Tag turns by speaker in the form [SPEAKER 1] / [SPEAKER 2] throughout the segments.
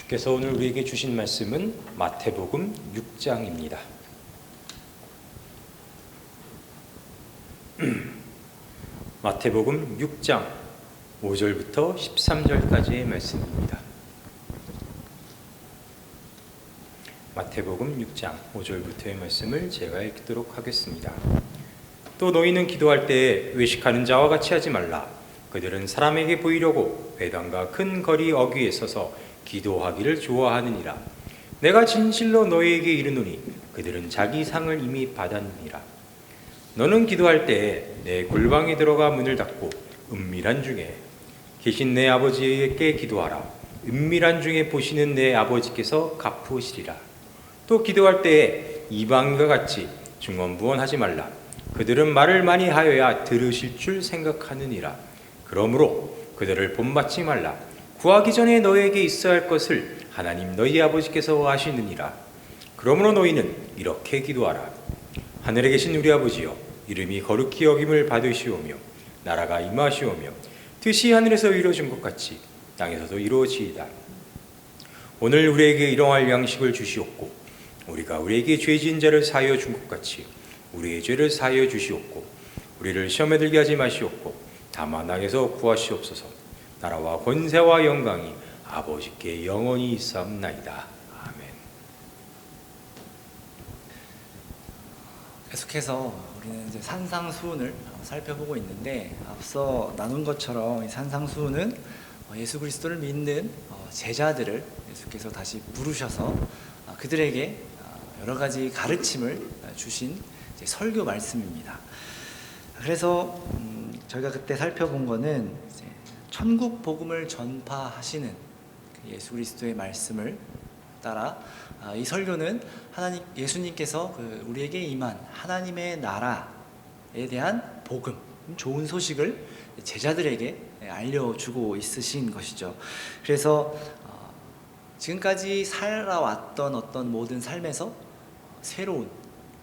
[SPEAKER 1] 주께서 오늘 우리에게 주신 말씀은 마태복음 6장입니다. 마태복음 6장 5절부터 13절까지의 말씀입니다. 마태복음 6장 5절부터의 말씀을 제가 읽도록 하겠습니다. 또 너희는 기도할 때에 외식하는 자와 같이 하지 말라. 그들은 사람에게 보이려고 회당과 큰 거리 어귀에 서서 기도하기를 좋아하느니라. 내가 진실로 너희에게 이르노니 그들은 자기 상을 이미 받았느니라. 너는 기도할 때에 내 골방에 들어가 문을 닫고 은밀한 중에 계신 내 아버지에게 기도하라. 은밀한 중에 보시는 내 아버지께서 갚으시리라. 또 기도할 때에 이방인과 같이 중언부언하지 말라. 그들은 말을 많이 하여야 들으실 줄 생각하느니라. 그러므로 그들을 본받지 말라. 구하기 전에 너희에게 있어야 할 것을 하나님 너희 아버지께서 아시느니라. 그러므로 너희는 이렇게 기도하라. 하늘에 계신 우리 아버지여, 이름이 거룩히 여김을 받으시오며 나라가 임하시오며 뜻이 하늘에서 이루어진 것 같이 땅에서도 이루어지이다. 오늘 우리에게 일용할 양식을 주시옵고 우리가 우리에게 죄 지은 자를 사하여 준 것 같이 우리의 죄를 사하여 주시옵고 우리를 시험에 들게 하지 마시옵고 다만 악에서 구하시옵소서. 나라와 권세와 영광이 아버지께 영원히 있사옵나이다. 아멘.
[SPEAKER 2] 계속해서 우리는 이제 산상수훈을 살펴보고 있는데, 앞서 나눈 것처럼 이 산상수훈은 예수 그리스도를 믿는 제자들을 예수께서 다시 부르셔서 그들에게 여러 가지 가르침을 주신 설교 말씀입니다. 그래서 저희가 그때 살펴본 거는 천국 복음을 전파하시는 예수 그리스도의 말씀을 따라 이 설교는 예수님께서 우리에게 임한 하나님의 나라에 대한 복음, 좋은 소식을 제자들에게 알려주고 있으신 것이죠. 그래서 지금까지 살아왔던 어떤 모든 삶에서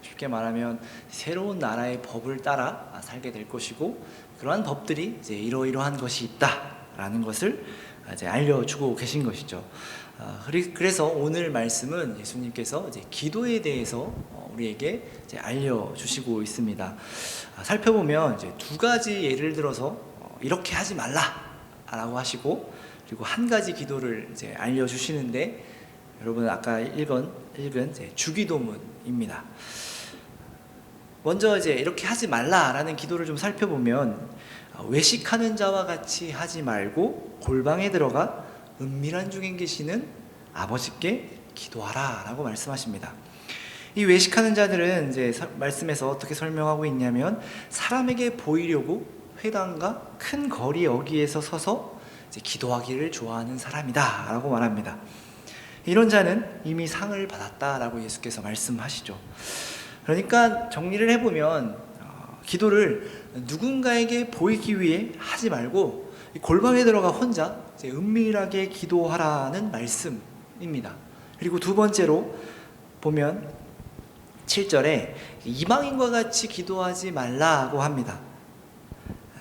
[SPEAKER 2] 쉽게 말하면 새로운 나라의 법을 따라 살게 될 것이고, 그러한 법들이 이제 이러이러한 것이 있다라는 것을 이제 알려주고 계신 것이죠. 그래서 오늘 말씀은 예수님께서 이제 기도에 대해서 우리에게 이제 알려주시고 있습니다. 살펴보면 이제 두 가지 예를 들어서 이렇게 하지 말라라고 하시고, 그리고 한 가지 기도를 이제 알려주시는데, 여러분 아까 읽은 이제 주기도문입니다. 먼저 이제 이렇게 하지 말라라는 기도를 좀 살펴보면, 외식하는 자와 같이 하지 말고 골방에 들어가 은밀한 중에 계시는 아버지께 기도하라라고 말씀하십니다. 이 외식하는 자들은 이제 말씀에서 어떻게 설명하고 있냐면, 사람에게 보이려고 회당과 큰 거리 어귀에서 서서 이제 기도하기를 좋아하는 사람이다라고 말합니다. 이런 자는 이미 상을 받았다라고 예수께서 말씀하시죠. 그러니까 정리를 해보면 기도를 누군가에게 보이기 위해 하지 말고 골방에 들어가 혼자 이제 은밀하게 기도하라는 말씀입니다. 그리고 두 번째로 보면 7절에 이방인과 같이 기도하지 말라고 합니다.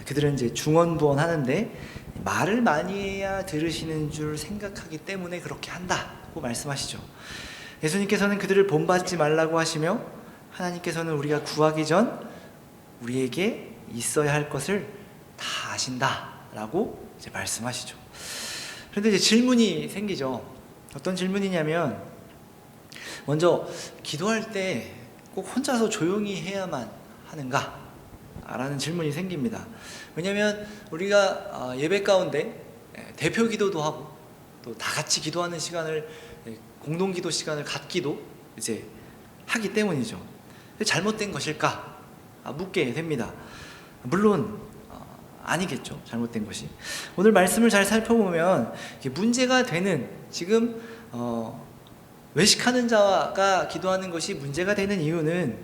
[SPEAKER 2] 그들은 이제 중언부언 하는데 말을 많이 해야 들으시는 줄 생각하기 때문에 그렇게 한다고 말씀하시죠. 예수님께서는 그들을 본받지 말라고 하시며, 하나님께서는 우리가 구하기 전 우리에게 있어야 할 것을 다 아신다라고 이제 말씀하시죠. 그런데 이제 질문이 생기죠. 어떤 질문이냐면, 먼저 기도할 때 꼭 혼자서 조용히 해야만 하는가? 라는 질문이 생깁니다. 왜냐하면 우리가 예배 가운데 대표 기도도 하고 또 다 같이 기도하는 시간을, 공동 기도 시간을 갖기도 이제 하기 때문이죠. 잘못된 것일까? 묻게 됩니다. 물론 아니겠죠. 잘못된 것이. 오늘 말씀을 잘 살펴보면 문제가 되는, 지금 외식하는 자가 기도하는 것이 문제가 되는 이유는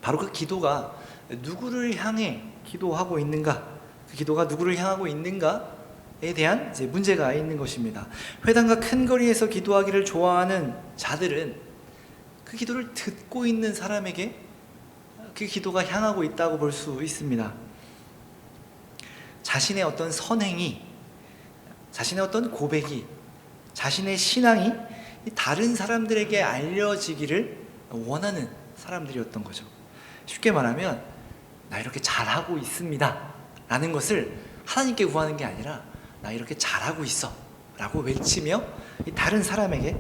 [SPEAKER 2] 바로 그 기도가 누구를 향해 기도하고 있는가, 그 기도가 누구를 향하고 있는가에 대한 이제 문제가 있는 것입니다. 회당과 큰 거리에서 기도하기를 좋아하는 자들은 그 기도를 듣고 있는 사람에게 그 기도가 향하고 있다고 볼 수 있습니다. 자신의 어떤 선행이, 자신의 어떤 고백이 자신의 신앙이 다른 사람들에게 알려지기를 원하는 사람들이었던 거죠. 쉽게 말하면 나 이렇게 잘하고 있습니다 라는 것을 하나님께 구하는 게 아니라 나 이렇게 잘하고 있어 라고 외치며 다른 사람에게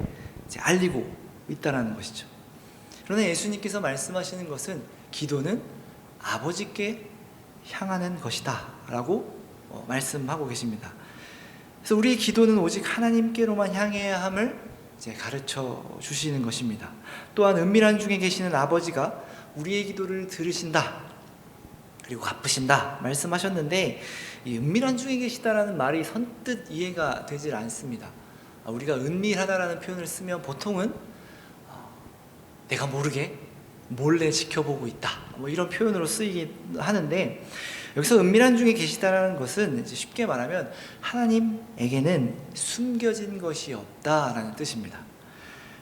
[SPEAKER 2] 이제 알리고 있다는 것이죠. 그러나 예수님께서 말씀하시는 것은 기도는 아버지께 향하는 것이다 라고 말씀하고 계십니다. 그래서 우리의 기도는 오직 하나님께로만 향해야 함을 이제 가르쳐 주시는 것입니다. 또한 은밀한 중에 계시는 아버지가 우리의 기도를 들으신다 그리고 갚으신다 말씀하셨는데, 이 은밀한 중에 계시다라는 말이 선뜻 이해가 되질 않습니다. 우리가 은밀하다라는 표현을 쓰면 보통은 내가 모르게 몰래 지켜보고 있다 뭐 이런 표현으로 쓰이긴 하는데, 여기서 은밀한 중에 계시다라는 것은 이제 쉽게 말하면 하나님에게는 숨겨진 것이 없다라는 뜻입니다.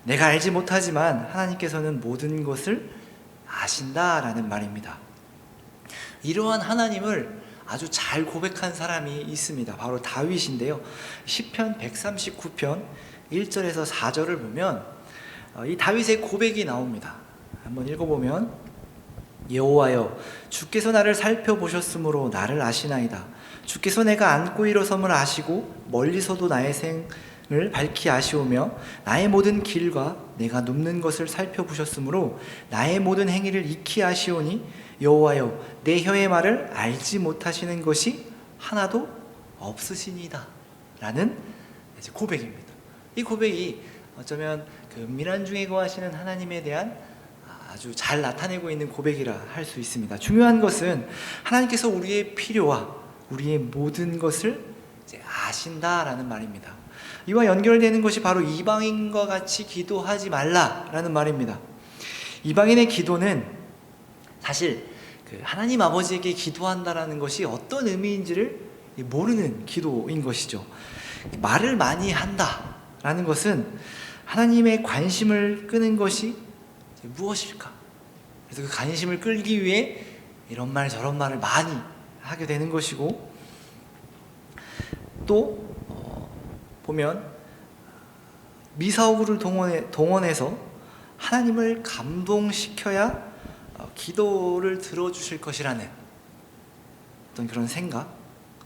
[SPEAKER 2] 내가 알지 못하지만 하나님께서는 모든 것을 아신다라는 말입니다. 이러한 하나님을 아주 잘 고백한 사람이 있습니다. 바로 다윗인데요. 시편 139편 1절에서 4절을 보면 이 다윗의 고백이 나옵니다. 한번 읽어보면, 여호와여 주께서 나를 살펴보셨으므로 나를 아시나이다. 주께서 내가 앉고 일어섬을 아시고 멀리서도 나의 생을 밝히 아시오며 나의 모든 길과 내가 눕는 것을 살펴보셨으므로 나의 모든 행위를 익히 아시오니 여호와여 내 혀의 말을 알지 못하시는 것이 하나도 없으시니이다 라는 고백입니다. 이 고백이 어쩌면 그 은밀한 중에 거하시는 하나님에 대한 아주 잘 나타내고 있는 고백이라 할 수 있습니다. 중요한 것은 하나님께서 우리의 필요와 우리의 모든 것을 이제 아신다라는 말입니다. 이와 연결되는 것이 바로 이방인과 같이 기도하지 말라라는 말입니다. 이방인의 기도는 사실 그 하나님 아버지에게 기도한다라는 것이 어떤 의미인지를 모르는 기도인 것이죠. 말을 많이 한다라는 것은 하나님의 관심을 끄는 것이 무엇일까? 그래서 그 관심을 끌기 위해 이런 말 저런 말을 많이 하게 되는 것이고, 또 보면 미사오구를 동원해서 하나님을 감동시켜야 기도를 들어주실 것이라는 어떤 그런 생각,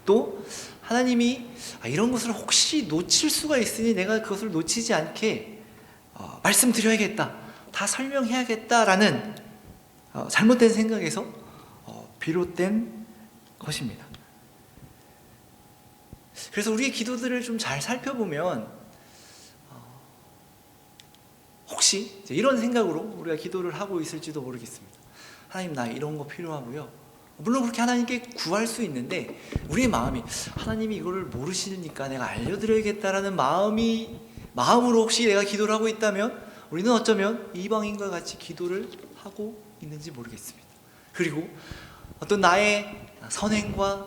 [SPEAKER 2] 또 하나님이 이런 것을 혹시 놓칠 수가 있으니 내가 그것을 놓치지 않게 말씀드려야겠다, 다 설명해야겠다라는 잘못된 생각에서 비롯된 것입니다. 그래서 우리의 기도들을 좀 잘 살펴보면 혹시 이런 생각으로 우리가 기도를 하고 있을지도 모르겠습니다. 하나님 나 이런 거 필요하고요. 물론 그렇게 하나님께 구할 수 있는데 우리의 마음이 하나님이 이거를 모르시니까 내가 알려드려야겠다라는 마음으로 혹시 내가 기도를 하고 있다면 우리는 어쩌면 이방인과 같이 기도를 하고 있는지 모르겠습니다. 그리고 어떤 나의 선행과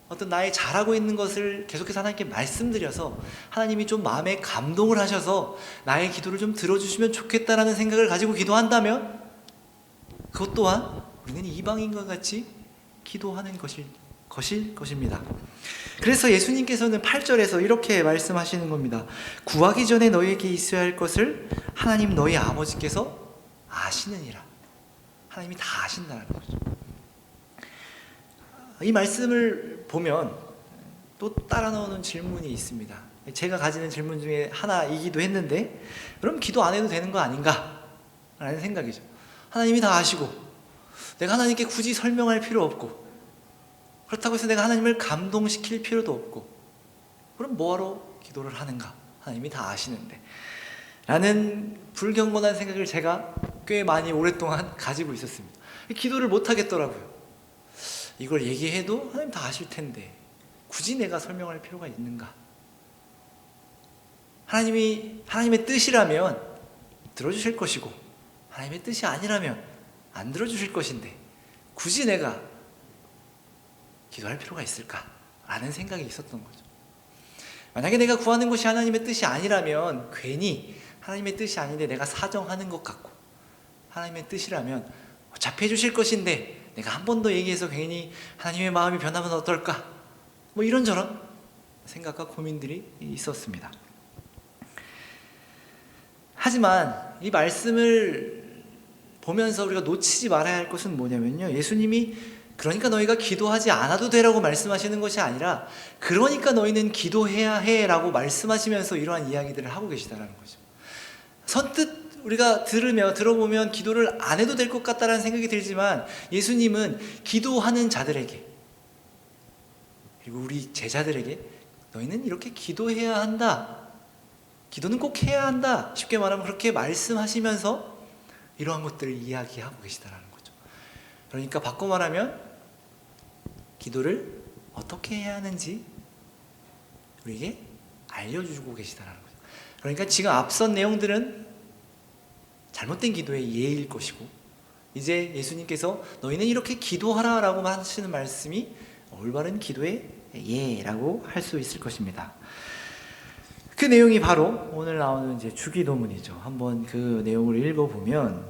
[SPEAKER 2] 어떤 나의 잘하고 있는 것을 계속해서 하나님께 말씀드려서 하나님이 좀 마음에 감동을 하셔서 나의 기도를 좀 들어주시면 좋겠다라는 생각을 가지고 기도한다면 그것 또한 우리는 이방인과 같이 기도하는 것입니다. 그래서 예수님께서는 8절에서 이렇게 말씀하시는 겁니다. 구하기 전에 너희에게 있어야 할 것을 하나님 너희 아버지께서 아시느니라. 하나님이 다 아신다는 거죠. 이 말씀을 보면 또 따라 나오는 질문이 있습니다. 제가 가지는 질문 중에 하나이기도 했는데, 그럼 기도 안 해도 되는 거 아닌가? 라는 생각이죠. 하나님이 다 아시고 내가 하나님께 굳이 설명할 필요 없고, 그렇다고 해서 내가 하나님을 감동시킬 필요도 없고, 그럼 뭐하러 기도를 하는가? 하나님이 다 아시는데 라는 불경건한 생각을 제가 꽤 많이 오랫동안 가지고 있었습니다. 기도를 못 하겠더라고요. 이걸 얘기해도 하나님 다 아실 텐데 굳이 내가 설명할 필요가 있는가? 하나님의 뜻이라면 들어주실 것이고 하나님의 뜻이 아니라면 안 들어주실 것인데 굳이 내가 기도할 필요가 있을까라는 생각이 있었던 거죠. 만약에 내가 구하는 것이 하나님의 뜻이 아니라면 괜히 하나님의 뜻이 아닌데 내가 사정하는 것 같고, 하나님의 뜻이라면 어차피 해주실 것인데 내가 한 번 더 얘기해서 괜히 하나님의 마음이 변하면 어떨까? 뭐 이런저런 생각과 고민들이 있었습니다. 하지만 이 말씀을 보면서 우리가 놓치지 말아야 할 것은 뭐냐면요, 예수님이 그러니까 너희가 기도하지 않아도 되라고 말씀하시는 것이 아니라 그러니까 너희는 기도해야 해라고 말씀하시면서 이러한 이야기들을 하고 계시다는 거죠. 선뜻 우리가 들어보면 기도를 안 해도 될 것 같다는 생각이 들지만, 예수님은 기도하는 자들에게, 그리고 우리 제자들에게 너희는 이렇게 기도해야 한다, 기도는 꼭 해야 한다, 쉽게 말하면 그렇게 말씀하시면서 이러한 것들을 이야기하고 계시다는 거죠. 그러니까 바꿔 말하면 기도를 어떻게 해야 하는지 우리에게 알려주고 계시다는 거죠. 그러니까 지금 앞선 내용들은 잘못된 기도의 예일 것이고, 이제 예수님께서 너희는 이렇게 기도하라 라고 하시는 말씀이 올바른 기도의 예라고 할 수 있을 것입니다. 그 내용이 바로 오늘 나오는 이제 주기도문이죠. 한번 그 내용을 읽어보면,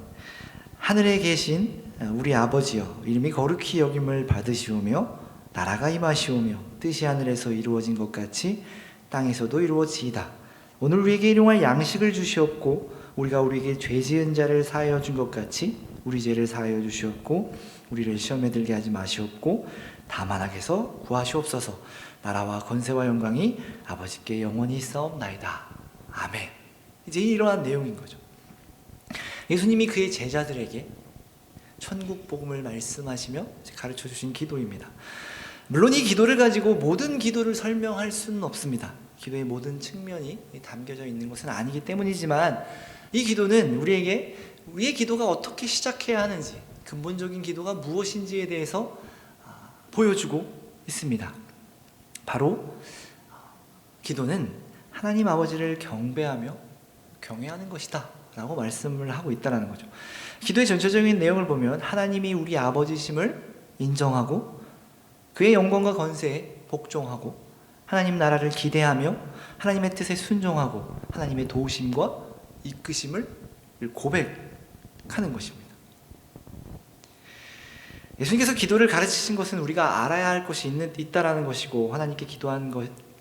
[SPEAKER 2] 하늘에 계신 우리 아버지여, 이름이 거룩히 여김을 받으시오며 나라가 임하시오며 뜻이 하늘에서 이루어진 것 같이 땅에서도 이루어지이다. 오늘 우리에게 일용할 양식을 주시옵고 우리가 우리에게 죄 지은 자를 사하여 준 것 같이 우리 죄를 사하여 주시옵고 우리를 시험에 들게 하지 마시옵고 다만 악에서 구하시옵소서. 나라와 권세와 영광이 아버지께 영원히 있사옵나이다. 아멘. 이제 이러한 내용인 거죠. 예수님이 그의 제자들에게 천국 복음을 말씀하시며 가르쳐 주신 기도입니다. 물론 이 기도를 가지고 모든 기도를 설명할 수는 없습니다. 기도의 모든 측면이 담겨져 있는 것은 아니기 때문이지만, 이 기도는 우리에게 우리의 기도가 어떻게 시작해야 하는지, 근본적인 기도가 무엇인지에 대해서 보여주고 있습니다. 바로 기도는 하나님 아버지를 경배하며 경외하는 것이다 라고 말씀을 하고 있다는 거죠. 기도의 전체적인 내용을 보면 하나님이 우리 아버지심을 인정하고 그의 영광과 권세에 복종하고 하나님 나라를 기대하며 하나님의 뜻에 순종하고 하나님의 도우심과 이끄심을 고백하는 것입니다. 예수님께서 기도를 가르치신 것은 우리가 알아야 할 것이 있다라는 것이고, 하나님께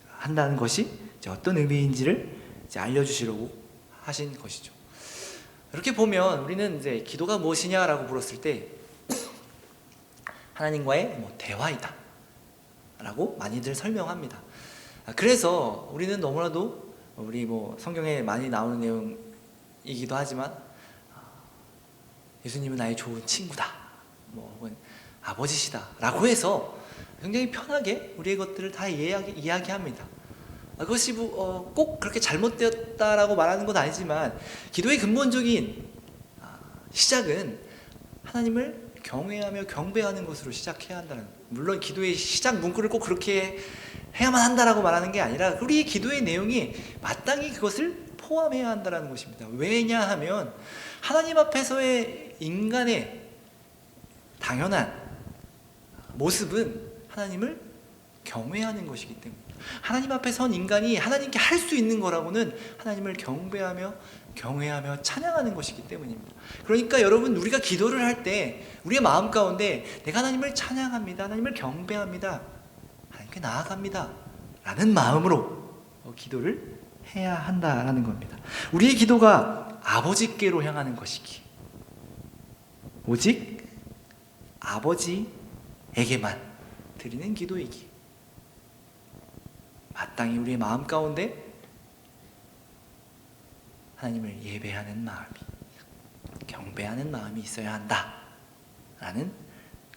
[SPEAKER 2] 한다는 것이 이제 어떤 의미인지를 이제 알려주시려고 하신 것이죠. 이렇게 보면 우리는 이제 기도가 무엇이냐라고 물었을 때 하나님과의 대화이다 라고 많이들 설명합니다. 그래서 우리는 너무나도 우리 성경에 많이 나오는 내용이기도 하지만, 예수님은 나의 좋은 친구다, 혹은 아버지시다 라고 해서 굉장히 편하게 우리의 것들을 다 이야기합니다. 그것이 꼭 그렇게 잘못되었다라고 말하는 건 아니지만, 기도의 근본적인 시작은 하나님을 경외하며 경배하는 것으로 시작해야 한다는, 물론 기도의 시작 문구를 꼭 그렇게 해야만 한다라고 말하는 게 아니라 우리의 기도의 내용이 마땅히 그것을 포함해야 한다는 것입니다. 왜냐하면 하나님 앞에서의 인간의 당연한 모습은 하나님을 경외하는 것이기 때문입니다. 하나님 앞에 선 인간이 하나님께 할 수 있는 거라고는 하나님을 경배하며 경외하며 찬양하는 것이기 때문입니다. 그러니까 여러분, 우리가 기도를 할 때 우리의 마음 가운데 내가 하나님을 찬양합니다, 하나님을 경배합니다, 하나님께 나아갑니다 라는 마음으로 기도를 해야 한다라는 겁니다. 우리의 기도가 아버지께로 향하는 것이기, 오직 아버지에게만 드리는 기도이기, 마땅히 우리의 마음 가운데 하나님을 예배하는 마음이, 경배하는 마음이 있어야 한다라는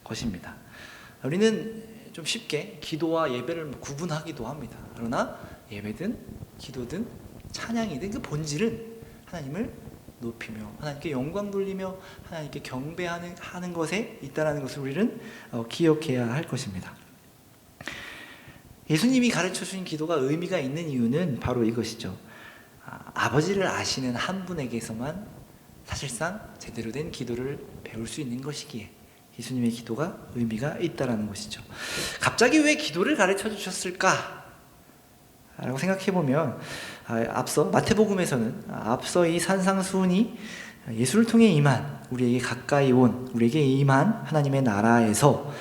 [SPEAKER 2] 것입니다. 우리는 좀 쉽게 기도와 예배를 구분하기도 합니다. 그러나 예배든 기도든 찬양이든 그 본질은 하나님을 높이며 하나님께 영광 돌리며 하나님께 경배하는 것에 있다는 것을 우리는 기억해야 할 것입니다. 예수님이 가르쳐 주신 기도가 의미가 있는 이유는 바로 이것이죠. 아버지를 아시는 한 분에게서만 사실상 제대로 된 기도를 배울 수 있는 것이기에 예수님의 기도가 의미가 있다는 것이죠. 갑자기 왜 기도를 가르쳐 주셨을까? 라고 생각해보면, 앞서 마태복음에서는 앞서 이 산상수훈이 예수를 통해 임한, 우리에게 가까이 온, 우리에게 임한 하나님의 나라에서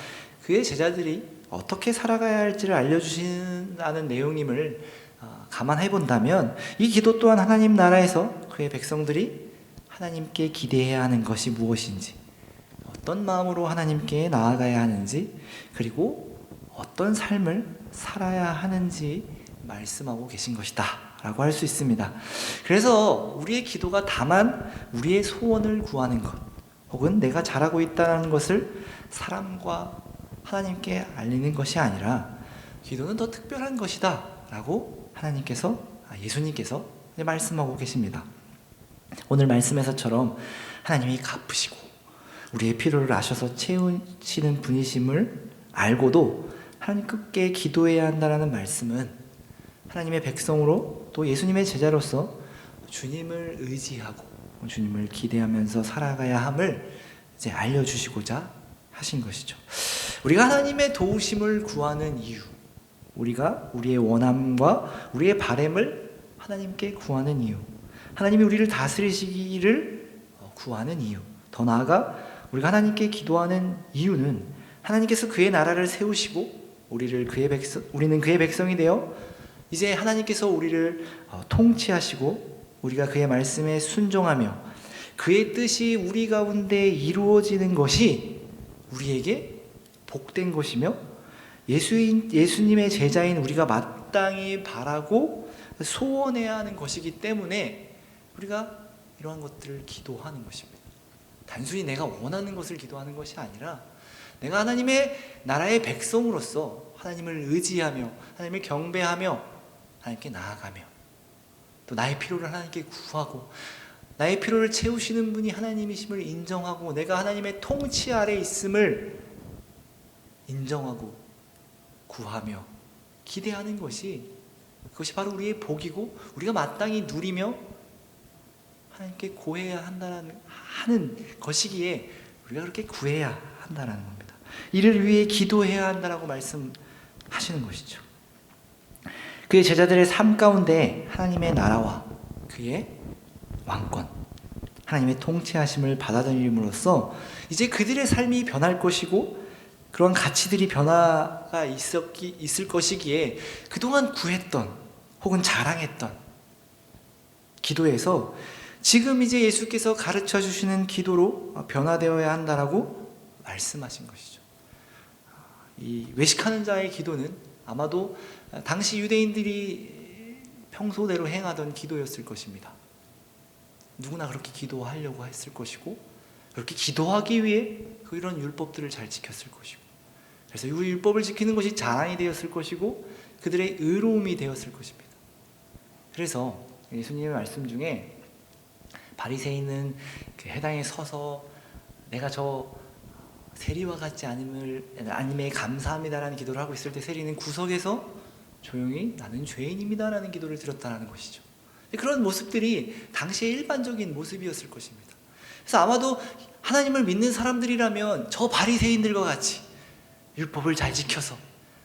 [SPEAKER 2] 그의 제자들이 어떻게 살아가야 할지를 알려주신다는 내용임을 감안해 본다면 이 기도 또한 하나님 나라에서 그의 백성들이 하나님께 기대해야 하는 것이 무엇인지, 어떤 마음으로 하나님께 나아가야 하는지, 그리고 어떤 삶을 살아야 하는지 말씀하고 계신 것이다 라고 할 수 있습니다. 그래서 우리의 기도가 다만 우리의 소원을 구하는 것, 혹은 내가 잘하고 있다는 것을 사람과 하나님께 알리는 것이 아니라 기도는 더 특별한 것이다 라고 예수님께서 말씀하고 계십니다. 오늘 말씀에서처럼 하나님이 갚으시고 우리의 필요를 아셔서 채우시는 분이심을 알고도 하나님께 기도해야 한다는 말씀은 하나님의 백성으로 또 예수님의 제자로서 주님을 의지하고 주님을 기대하면서 살아가야 함을 이제 알려주시고자 하신 것이죠. 우리가 하나님의 도우심을 구하는 이유, 우리가 우리의 원함과 우리의 바램을 하나님께 구하는 이유, 하나님이 우리를 다스리시기를 구하는 이유, 더 나아가 우리가 하나님께 기도하는 이유는 하나님께서 그의 나라를 세우시고 우리는 그의 백성이 되어 이제 하나님께서 우리를 통치하시고 우리가 그의 말씀에 순종하며 그의 뜻이 우리 가운데 이루어지는 것이 우리에게 복된 것이며 예수님의 제자인 우리가 마땅히 바라고 소원해야 하는 것이기 때문에 우리가 이러한 것들을 기도하는 것입니다. 단순히 내가 원하는 것을 기도하는 것이 아니라 내가 하나님의 나라의 백성으로서 하나님을 의지하며 하나님을 경배하며 하나님께 나아가며 또 나의 필요를 하나님께 구하고 나의 필요를 채우시는 분이 하나님이심을 인정하고 내가 하나님의 통치 아래 있음을 인정하고 구하며 기대하는 그것이 바로 우리의 복이고 우리가 마땅히 누리며 하나님께 고해야 하는 것이기에 우리가 그렇게 구해야 한다는 겁니다. 이를 위해 기도해야 한다라고 말씀하시는 것이죠. 그의 제자들의 삶 가운데 하나님의 나라와 그의 왕권, 하나님의 통치하심을 받아들임으로써 이제 그들의 삶이 변할 것이고 그러한 가치들이 변화가 있을 것이기에 그동안 구했던 혹은 자랑했던 기도에서 지금 이제 예수께서 가르쳐 주시는 기도로 변화되어야 한다라고 말씀하신 것이죠. 이 외식하는 자의 기도는 아마도 당시 유대인들이 평소대로 행하던 기도였을 것입니다. 누구나 그렇게 기도하려고 했을 것이고 그렇게 기도하기 위해 이런 율법들을 잘 지켰을 것이고 그래서 이 율법을 지키는 것이 자랑이 되었을 것이고 그들의 의로움이 되었을 것입니다. 그래서 예수님의 말씀 중에 바리새인은 그 해당에 서서 내가 저 세리와 같지 않음에 감사합니다라는 기도를 하고 있을 때 세리는 구석에서 조용히 나는 죄인입니다라는 기도를 드렸다는 것이죠. 그런 모습들이 당시의 일반적인 모습이었을 것입니다. 그래서 아마도 하나님을 믿는 사람들이라면 저 바리새인들과 같이 율법을 잘 지켜서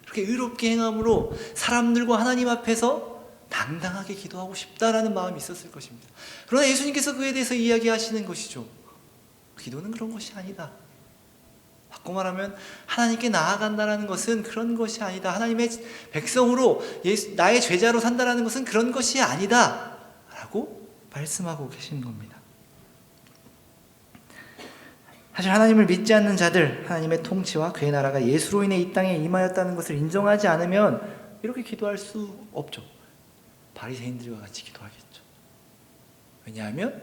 [SPEAKER 2] 그렇게 의롭게 행함으로 사람들과 하나님 앞에서 당당하게 기도하고 싶다라는 마음이 있었을 것입니다. 그러나 예수님께서 그에 대해서 이야기하시는 것이죠. 기도는 그런 것이 아니다. 바꿔 말하면 하나님께 나아간다는 것은 그런 것이 아니다. 하나님의 백성으로 나의 제자로 산다는 것은 그런 것이 아니다 라고 말씀하고 계시는 겁니다. 사실 하나님을 믿지 않는 자들, 하나님의 통치와 그의 나라가 예수로 인해 이 땅에 임하였다는 것을 인정하지 않으면 이렇게 기도할 수 없죠. 바리새인들과 같이 기도하겠죠. 왜냐하면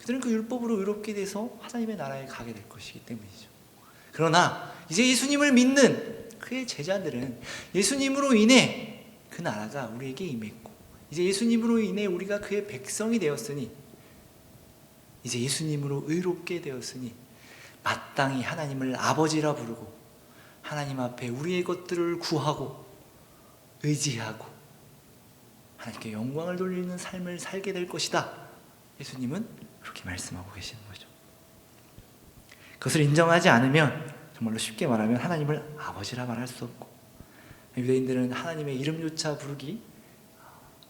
[SPEAKER 2] 그들은 그 율법으로 의롭게 돼서 하나님의 나라에 가게 될 것이기 때문이죠. 그러나 이제 예수님을 믿는 그의 제자들은 예수님으로 인해 그 나라가 우리에게 임했고 이제 예수님으로 인해 우리가 그의 백성이 되었으니 이제 예수님으로 의롭게 되었으니 마땅히 하나님을 아버지라 부르고 하나님 앞에 우리의 것들을 구하고 의지하고 하나님께 영광을 돌리는 삶을 살게 될 것이다. 예수님은 그렇게 말씀하고 계시는 거죠. 그것을 인정하지 않으면 정말로 쉽게 말하면 하나님을 아버지라 말할 수 없고 유대인들은 하나님의 이름조차 부르기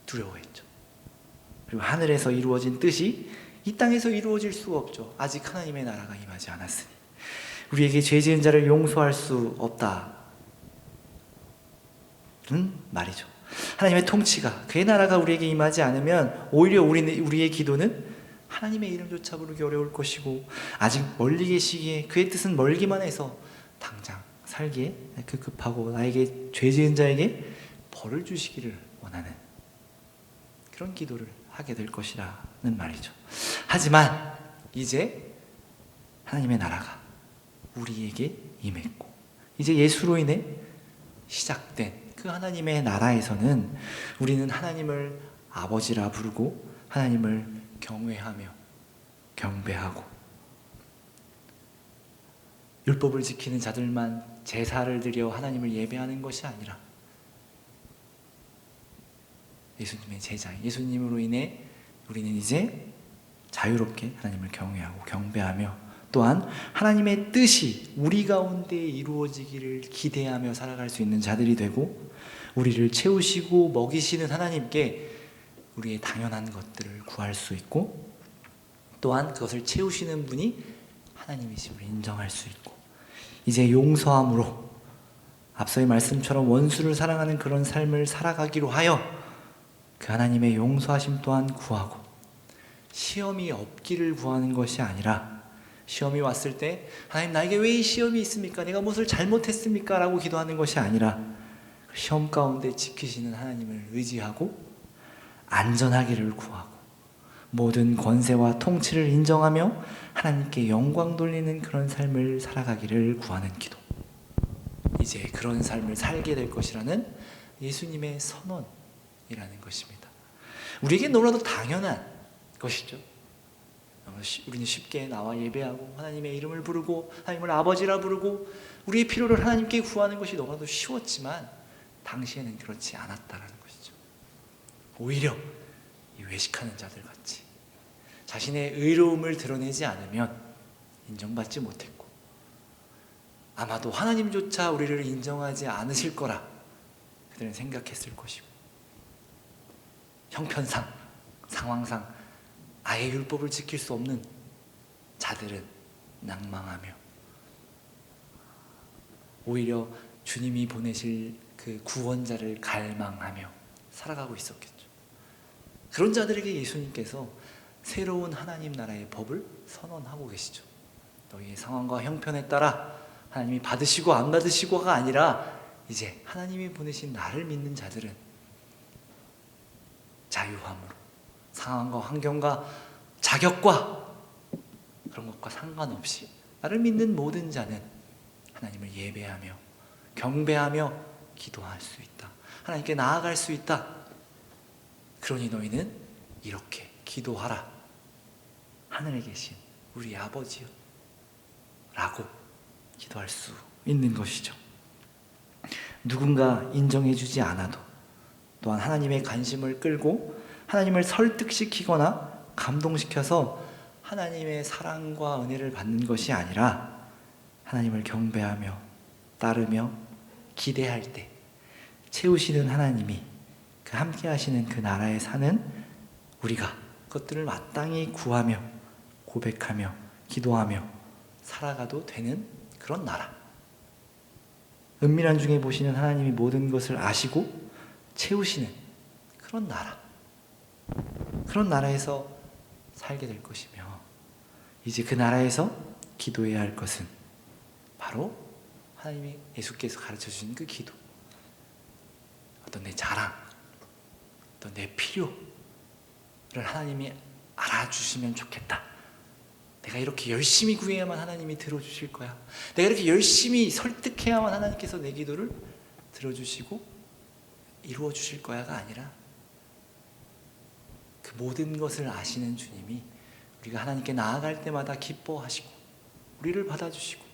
[SPEAKER 2] 두려워했죠. 그리고 하늘에서 이루어진 뜻이 이 땅에서 이루어질 수가 없죠. 아직 하나님의 나라가 임하지 않았으니 우리에게 죄 지은 자를 용서할 수 없다는 말이죠. 하나님의 통치가, 그의 나라가 우리에게 임하지 않으면 오히려 우리의 기도는 하나님의 이름조차 부르기 어려울 것이고, 아직 멀리 계시기에 그의 뜻은 멀기만 해서 당장 살기에 급급하고 나에게 죄 지은 자에게 벌을 주시기를 원하는 그런 기도를 하게 될 것이라는 말이죠. 하지만 이제 하나님의 나라가 우리에게 임했고, 이제 예수로 인해 시작된 그 하나님의 나라에서는 우리는 하나님을 아버지라 부르고 하나님을 경외하며 경배하고, 율법을 지키는 자들만 제사를 드려 하나님을 예배하는 것이 아니라 예수님의 제자, 예수님으로 인해 우리는 이제 자유롭게 하나님을 경외하고 경배하며, 또한 하나님의 뜻이 우리 가운데 이루어지기를 기대하며 살아갈 수 있는 자들이 되고, 우리를 채우시고 먹이시는 하나님께 우리의 당연한 것들을 구할 수 있고, 또한 그것을 채우시는 분이 하나님이심을 인정할 수 있고, 이제 용서함으로 앞서의 말씀처럼 원수를 사랑하는 그런 삶을 살아가기로 하여 그 하나님의 용서하심 또한 구하고, 시험이 없기를 구하는 것이 아니라 시험이 왔을 때 하나님 나에게 왜 이 시험이 있습니까? 내가 무엇을 잘못했습니까? 라고 기도하는 것이 아니라 시험 가운데 지키시는 하나님을 의지하고 안전하기를 구하고 모든 권세와 통치를 인정하며 하나님께 영광 돌리는 그런 삶을 살아가기를 구하는 기도. 이제 그런 삶을 살게 될 것이라는 예수님의 선언이라는 것입니다. 우리에게 너무나도 당연한 것이죠. 우리는 쉽게 나와 예배하고 하나님의 이름을 부르고 하나님을 아버지라 부르고 우리의 필요를 하나님께 구하는 것이 너무나도 쉬웠지만 당시에는 그렇지 않았다라는 것이죠. 오히려 이 외식하는 자들 같이 자신의 의로움을 드러내지 않으면 인정받지 못했고, 아마도 하나님조차 우리를 인정하지 않으실 거라 그들은 생각했을 것이고, 형편상 상황상 아예 율법을 지킬 수 없는 자들은 낭망하며 오히려 주님이 보내실 그 구원자를 갈망하며 살아가고 있었겠죠. 그런 자들에게 예수님께서 새로운 하나님 나라의 법을 선언하고 계시죠. 너희의 상황과 형편에 따라 하나님이 받으시고 안 받으시고가 아니라 이제 하나님이 보내신 나를 믿는 자들은 자유함으로 상황과 환경과 자격과 그런 것과 상관없이 나를 믿는 모든 자는 하나님을 예배하며 경배하며 기도할 수 있다. 하나님께 나아갈 수 있다. 그러니 너희는 이렇게 기도하라. 하늘에 계신 우리 아버지요 라고 기도할 수 있는 것이죠. 누군가 인정해주지 않아도, 또한 하나님의 관심을 끌고 하나님을 설득시키거나 감동시켜서 하나님의 사랑과 은혜를 받는 것이 아니라 하나님을 경배하며 따르며 기대할 때 채우시는 하나님이 그 함께 하시는 그 나라에 사는 우리가 그것들을 마땅히 구하며 고백하며 기도하며 살아가도 되는 그런 나라. 은밀한 중에 보시는 하나님이 모든 것을 아시고 채우시는 그런 나라. 그런 나라에서 살게 될 것이며, 이제 그 나라에서 기도해야 할 것은 바로 하나님이 예수께서 가르쳐 주신 그 기도. 어떤 내 자랑, 어떤 내 필요를 하나님이 알아주시면 좋겠다. 내가 이렇게 열심히 구해야만 하나님이 들어주실 거야. 내가 이렇게 열심히 설득해야만 하나님께서 내 기도를 들어주시고 이루어 주실 거야가 아니라, 그 모든 것을 아시는 주님이 우리가 하나님께 나아갈 때마다 기뻐하시고 우리를 받아주시고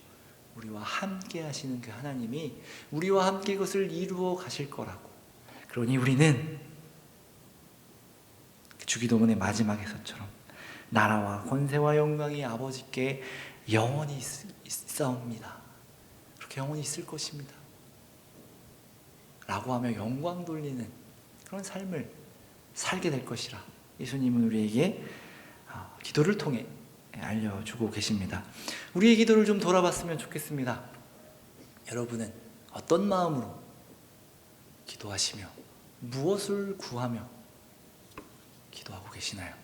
[SPEAKER 2] 우리와 함께 하시는 그 하나님이 우리와 함께 그것을 이루어 가실 거라고. 그러니 우리는 주기도문의 마지막에서처럼 나라와 권세와 영광이 아버지께 영원히 있사옵니다. 그렇게 영원히 있을 것입니다. 라고 하며 영광 돌리는 그런 삶을 살게 될 것이라 예수님은 우리에게 기도를 통해 알려주고 계십니다. 우리의 기도를 좀 돌아봤으면 좋겠습니다. 여러분은 어떤 마음으로 기도하시며 무엇을 구하며 기도하고 계시나요?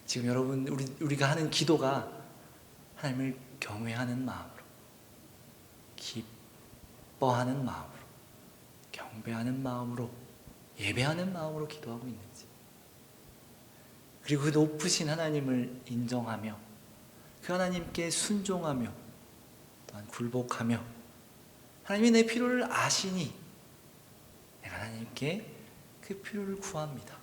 [SPEAKER 2] 지금 여러분 우리가 하는 기도가 하나님을 경외하는 마음으로, 기뻐하는 마음으로, 경배하는 마음으로, 예배하는 마음으로 기도하고 있는지, 그리고 그 높으신 하나님을 인정하며 그 하나님께 순종하며 또한 굴복하며 하나님이 내 필요를 아시니 내가 하나님께 그 필요를 구합니다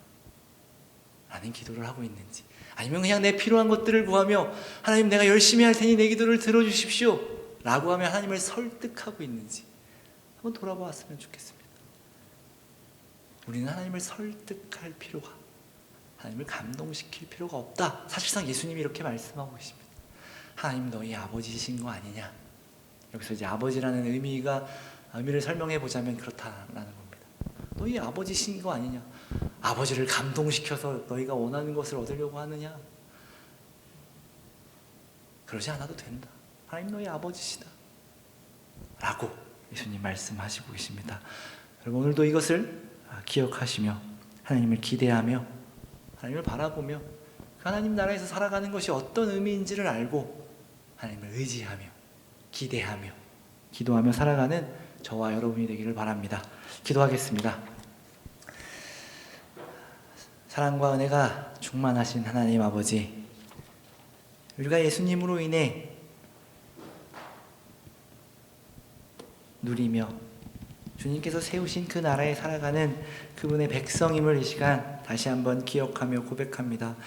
[SPEAKER 2] 라는 기도를 하고 있는지, 아니면 그냥 내 필요한 것들을 구하며 하나님 내가 열심히 할 테니 내 기도를 들어주십시오 라고 하며 하나님을 설득하고 있는지 한번 돌아보았으면 좋겠습니다. 우리는 하나님을 설득할 필요가, 하나님을 감동시킬 필요가 없다. 사실상 예수님이 이렇게 말씀하고 계십니다. 하나님 너희 아버지이신 거 아니냐. 여기서 이제 아버지라는 의미를 설명해 보자면 그렇다라는 겁니다. 너희 아버지이신 거 아니냐. 아버지를 감동시켜서 너희가 원하는 것을 얻으려고 하느냐. 그러지 않아도 된다. 하나님 너희 아버지시다 라고 예수님 말씀하시고 계십니다. 여러분 오늘도 이것을 기억하시며 하나님을 기대하며 하나님을 바라보며 하나님 나라에서 살아가는 것이 어떤 의미인지를 알고 하나님을 의지하며 기대하며 기도하며 살아가는 저와 여러분이 되기를 바랍니다. 기도하겠습니다. 사랑과 은혜가 충만하신 하나님 아버지, 우리가 예수님으로 인해 누리며 주님께서 세우신 그 나라에 살아가는 그분의 백성임을 이 시간 다시 한번 기억하며 고백합니다.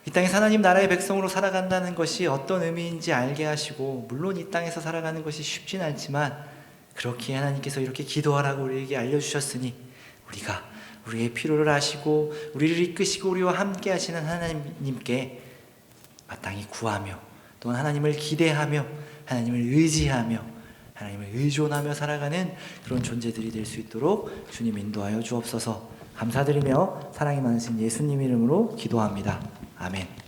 [SPEAKER 2] 이 땅에서 하나님 나라의 백성으로 살아간다는 것이 어떤 의미인지 알게 하시고, 물론 이 땅에서 살아가는 것이 쉽진 않지만 그렇게 하나님께서 이렇게 기도하라고 우리에게 알려주셨으니 우리가 우리의 필요를 아시고 우리를 이끄시고 우리와 함께 하시는 하나님께 마땅히 구하며 또한 하나님을 기대하며 하나님을 의지하며 하나님을 의존하며 살아가는 그런 존재들이 될 수 있도록 주님 인도하여 주옵소서. 감사드리며 사랑이 많으신 예수님 이름으로 기도합니다. 아멘.